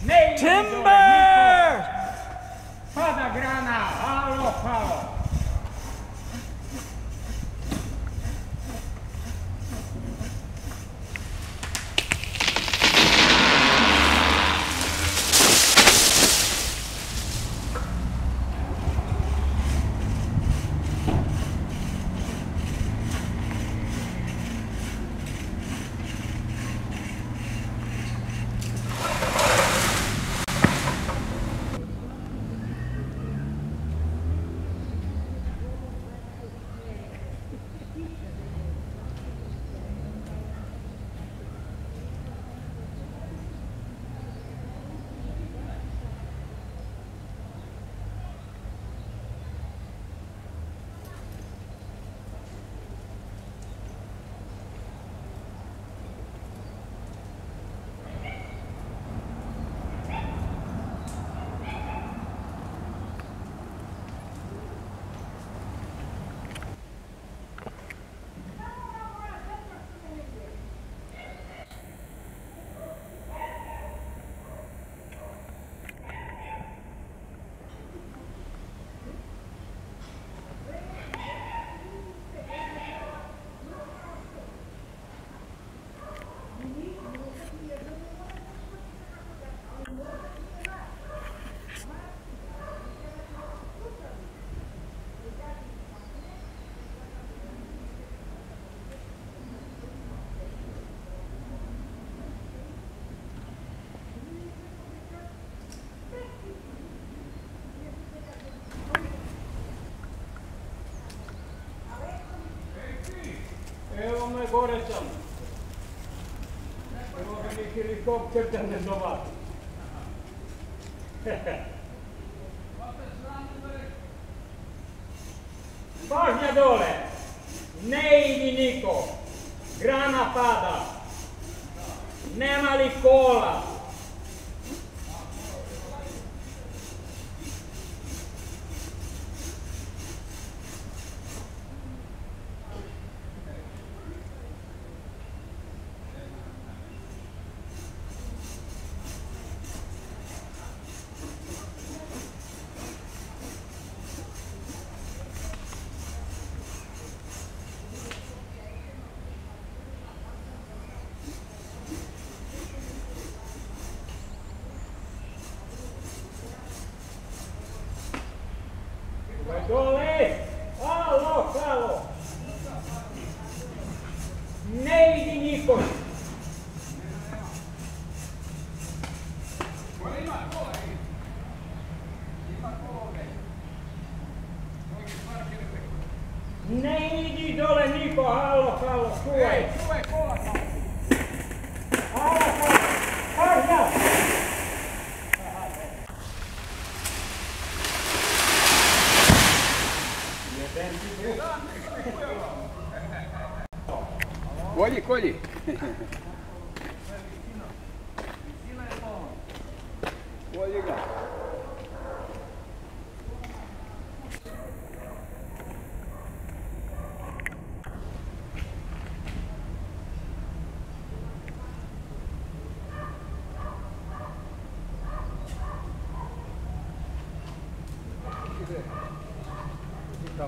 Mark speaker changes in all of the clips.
Speaker 1: Timber!
Speaker 2: Pada grana, halo, halo. Evo me gore sam. Evo ga mi helikopter da ne dovati. Pažnja dole. Ne idi niko. Grana pada. Nema li kola? Dole! Halo, halo! Ne idi niko! Ne idi dole niko, halo, halo, čuvaj! Halo, halo! Pažnja!
Speaker 3: Kolji, kolji. Kolji ga.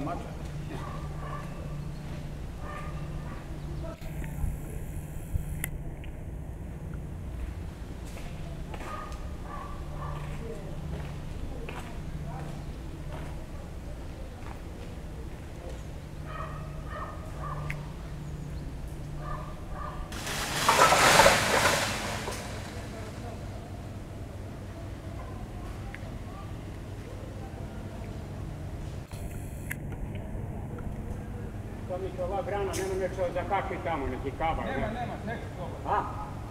Speaker 3: Mača.
Speaker 2: Ova grana nema nešto za kakvi tamo, neki kaba.
Speaker 3: Nema, neći slobodno.
Speaker 2: A?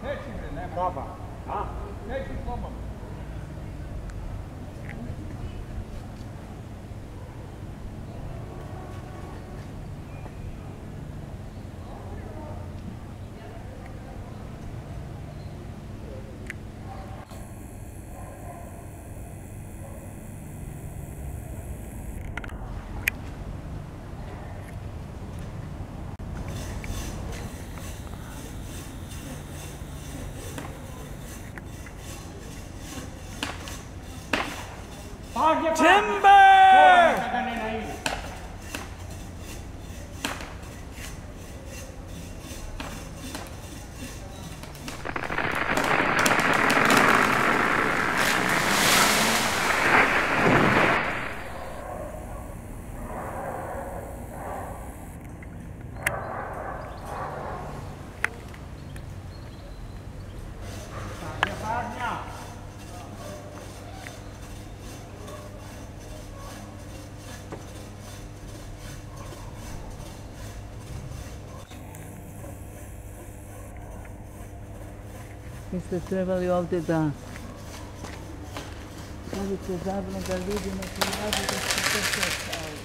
Speaker 3: Neći bre, nema.
Speaker 2: Kaba. A?
Speaker 3: Neći slobodno.
Speaker 2: Timber!
Speaker 3: Kada ne naiđe.
Speaker 1: Vi ste trebali ovdje da stavite zabranu da ljudi ne prijavljaju da ste to sve stavili.